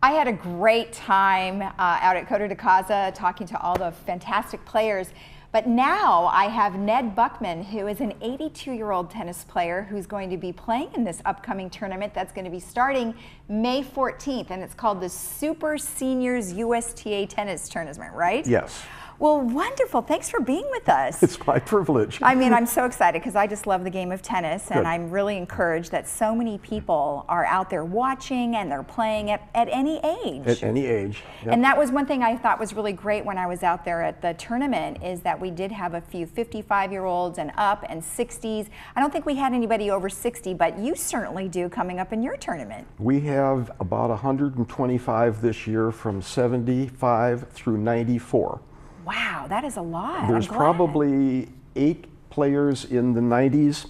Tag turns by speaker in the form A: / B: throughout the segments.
A: I had a great time out at Coto de Casa talking to all the fantastic players. But now I have Ned Buckman, who is an 82-year-old tennis player who's going to be playing in this upcoming tournament that's going to be starting May 14th, and it's called the Super Seniors USTA Tennis Tournament, right?
B: Yes.
A: Well, wonderful. Thanks for being with us.
B: It's my privilege.
A: I mean, I'm so excited because I just love the game of tennis, and
B: Good.
A: I'm really encouraged that so many people are out there watching and they're playing at any age.
B: At any age. Yep.
A: And that was one thing I thought was really great when I was out there at the tournament, is that we did have a few 55-year-olds and up and 60s. I don't think we had anybody over 60, but you certainly do coming up in your tournament.
B: We have about 125 this year from 75 through 94.
A: Wow, that is a lot.
B: There's probably 8 players in the 90s,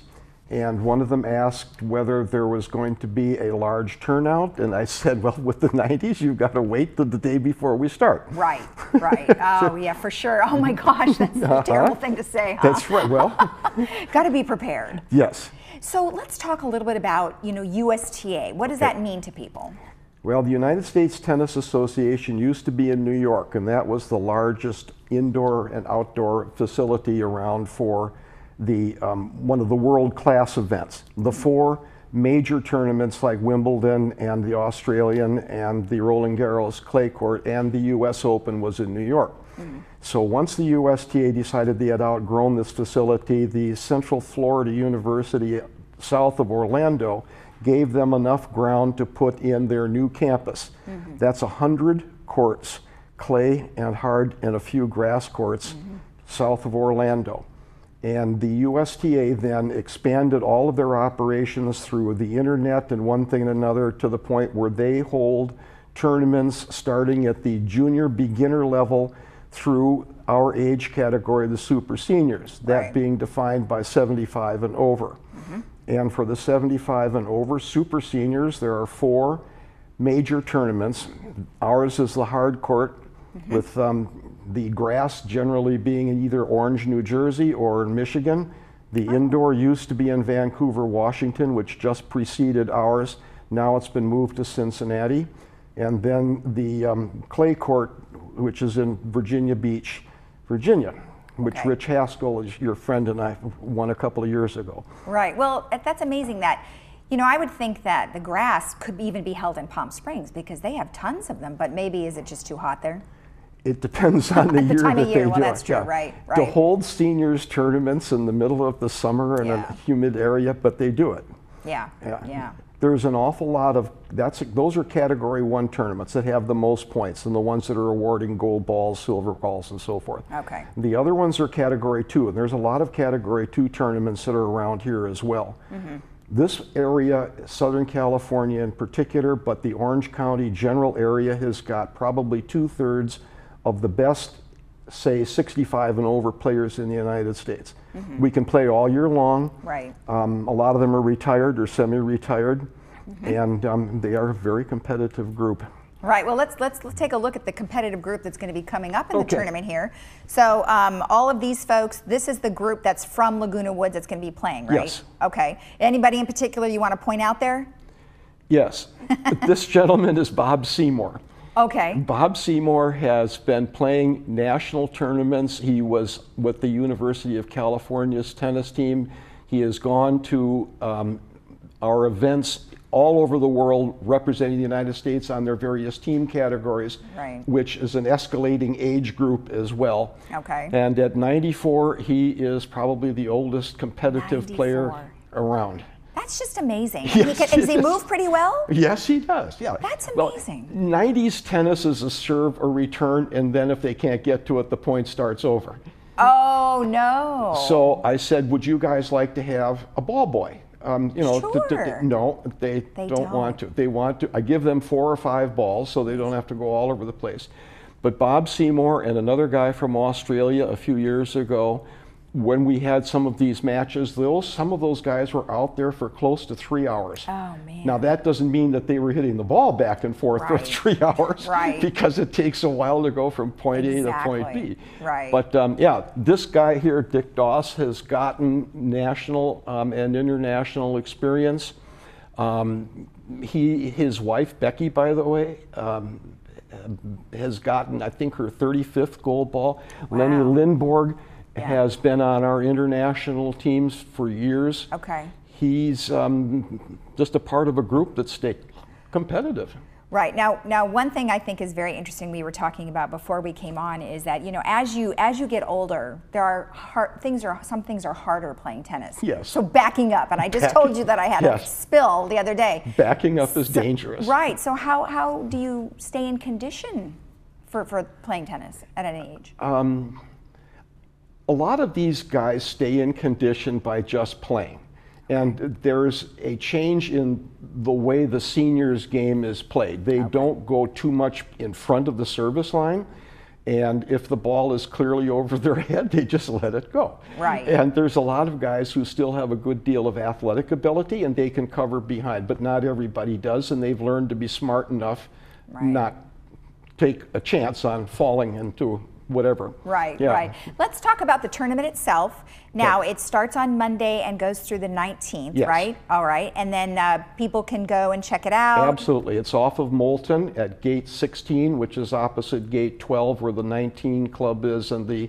B: and one of them asked whether there was going to be a large turnout, and I said, well, with the 90s, you've got to wait till the day before we start.
A: Right, right. Oh, yeah, for sure. Oh my gosh, that's a terrible thing to say, huh?
B: That's right. Well,
A: got to be prepared.
B: Yes.
A: So let's talk a little bit about, USTA. What does that mean to people?
B: Well, the United States Tennis Association used to be in New York, and that was the largest indoor and outdoor facility around for the one of the world-class events. The 4 major tournaments like Wimbledon and the Australian and the Roland Garros clay court and the US Open was in New York. So once the USTA decided they had outgrown this facility, the Central Florida University south of Orlando gave them enough ground to put in their new campus. That's 100 courts, clay and hard, and a few grass courts south of Orlando. And the USTA then expanded all of their operations through the internet and one thing and another to the point where they hold tournaments starting at the junior beginner level through our age category, the super seniors, that being defined by 75 and over. And for the 75 and over super seniors, there are 4 major tournaments. Ours is the hard court, with the grass generally being in either Orange, New Jersey or in Michigan. The indoor used to be in Vancouver, Washington, which just preceded ours. Now it's been moved to Cincinnati. And then the clay court, which is in Virginia Beach, Virginia, which Rich Haskell, is your friend, and I won a couple of years ago. Right.
A: Well, that's amazing that, I would think that the grass could even be held in Palm Springs because they have tons of them, but maybe is it just too hot there?
B: It depends on the year that they do it.
A: Well, that's true, right.
B: To hold seniors tournaments in the middle of the summer in a humid area, but they do it.
A: Yeah.
B: There's an awful lot of, those are category 1 tournaments that have the most points and the ones that are awarding gold balls, silver balls, and so forth.
A: Okay.
B: The other ones are category 2, and there's a lot of category 2 tournaments that are around here as well. This area, Southern California in particular, but the Orange County general area has got probably 2/3 of the best, say, 65 and over players in the United States. We can play all year long.
A: Right.
B: A lot of them are retired or semi-retired, and they are a very competitive group.
A: Right. Well, let's take a look at the competitive group that's going to be coming up in the tournament here. So all of these folks, this is the group that's from Laguna Woods that's going to be playing, right?
B: Yes.
A: Okay. Anybody in particular you want to point out there?
B: Yes. This gentleman is Bob Seymour.
A: Okay.
B: Bob Seymour has been playing national tournaments. He was with the University of California's tennis team. He has gone to our events all over the world representing the United States on their various team categories, which is an escalating age group as well.
A: Okay.
B: And at 94, he is probably the oldest competitive player around.
A: That's just amazing.
B: Yes,
A: Does he move pretty well?
B: Yes, he does. Yeah.
A: That's amazing.
B: Well, 90s tennis is a serve, a return, and then if they can't get to it, the point starts over.
A: Oh, no.
B: So I said, would you guys like to have a ball boy?
A: Sure.
B: No, they don't want to. They want to. I give them 4 or 5 balls so they don't have to go all over the place. But Bob Seymour and another guy from Australia a few years ago, when we had some of these matches, some of those guys were out there for close to 3 hours.
A: Oh, man.
B: Now, that doesn't mean that they were hitting the ball back and forth for 3 hours, because it takes a while to go from point A to point B.
A: Right.
B: But this guy here, Dick Doss, has gotten national and international experience. His wife, Becky, by the way, has gotten, I think, her 35th gold ball.
A: Wow.
B: Lenny Lindborg has been on our international teams for years.
A: Okay.
B: He's just a part of a group that's stayed competitive.
A: Right. Now, one thing I think is very interesting we were talking about before we came on is that, you know, as you get older, there are some things are harder playing tennis.
B: Yes.
A: So backing up, and I just told you that I had a spill the other day.
B: Backing up is dangerous.
A: Right. So how do you stay in condition for playing tennis at any age?
B: A lot of these guys stay in condition by just playing. And there's a change in the way the seniors game is played. They don't go too much in front of the service line. And if the ball is clearly over their head, they just let it go.
A: Right.
B: And there's a lot of guys who still have a good deal of athletic ability and they can cover behind, but not everybody does. And they've learned to be smart enough not take a chance on falling into whatever.
A: Right, right. Let's talk about the tournament itself. Now, it starts on Monday and goes through the 19th, right? All right. And then people can go and check it out.
B: Absolutely. It's off of Moulton at gate 16, which is opposite gate 12, where the 19 club is, and the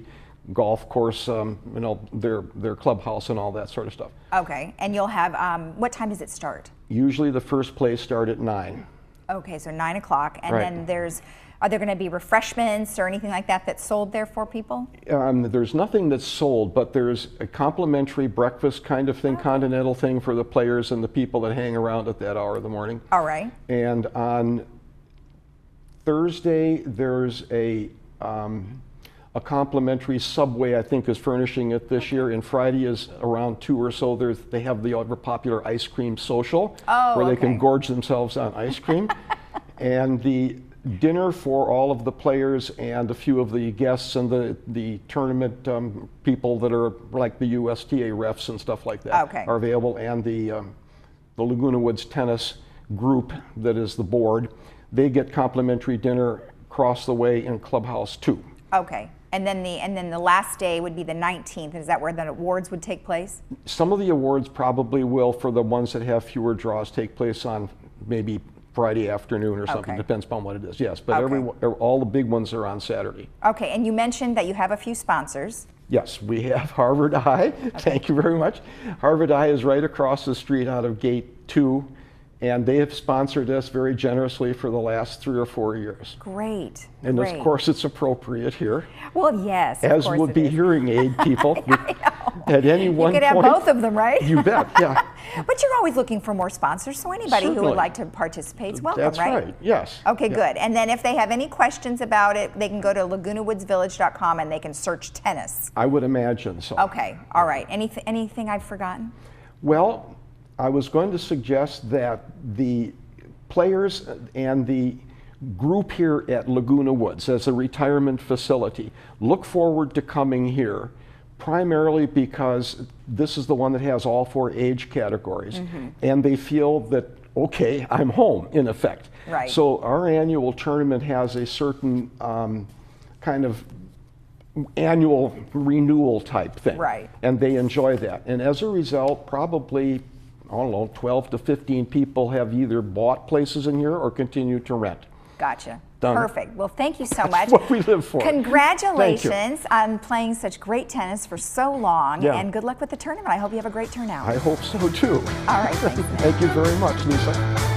B: golf course, you know, their clubhouse and all that sort of stuff.
A: Okay. And you'll have, what time does it start?
B: Usually the first plays start at 9.
A: Okay, so 9 o'clock. And then are there going to be refreshments or anything like that that's sold there for people?
B: There's nothing that's sold, but there's a complimentary breakfast kind of thing, continental thing for the players and the people that hang around at that hour of the morning.
A: All right.
B: And on Thursday, there's a complimentary Subway, I think, is furnishing it this year. And Friday is around 2 or so. They have the ever popular ice cream social, where they can gorge themselves on ice cream. And the dinner for all of the players and a few of the guests and the tournament people that are like the USTA refs and stuff like that are available, and the Laguna Woods tennis group that is the board, they get complimentary dinner across the way in Clubhouse 2.
A: Okay. And then the last day would be the 19th. Is that where the awards would take place?
B: Some of the awards probably will, for the ones that have fewer draws, take place on maybe Friday afternoon or something. Depends upon what it is. Yes, but all the big ones are on Saturday.
A: Okay, and you mentioned that you have a few sponsors.
B: Yes, we have Harvard Eye. Thank you very much. Harvard Eye is right across the street out of gate 2, and they have sponsored us very generously for the last 3 or 4 years.
A: Great.
B: And of course it's appropriate here.
A: Well, yes,
B: as would be hearing aid people. At any one point.
A: You could have both of them, right?
B: You bet, yeah.
A: But you're always looking for more sponsors, so anybody who would like to participate is welcome,
B: That's right? Yes.
A: Okay, good. And then if they have any questions about it, they can go to lagunawoodsvillage.com and they can search tennis.
B: I would imagine so.
A: Okay, all right. Anything I've forgotten?
B: Well, I was going to suggest that the players and the group here at Laguna Woods as a retirement facility look forward to coming here, primarily because this is the one that has all 4 age categories, and they feel that, okay, I'm home, in effect.
A: Right.
B: So our annual tournament has a certain kind of annual renewal type thing.
A: Right.
B: And they enjoy that. And as a result, probably, I don't know, 12 to 15 people have either bought places in here or continue to rent.
A: Gotcha.
B: Done.
A: Perfect. Well, thank you so much.
B: That's what we live for.
A: Congratulations on playing such great tennis for so long,
B: Yeah.
A: and good luck with the tournament. I hope you have a great turnout.
B: I hope so too.
A: All right, thanks.
B: Thank you very much, Lisa.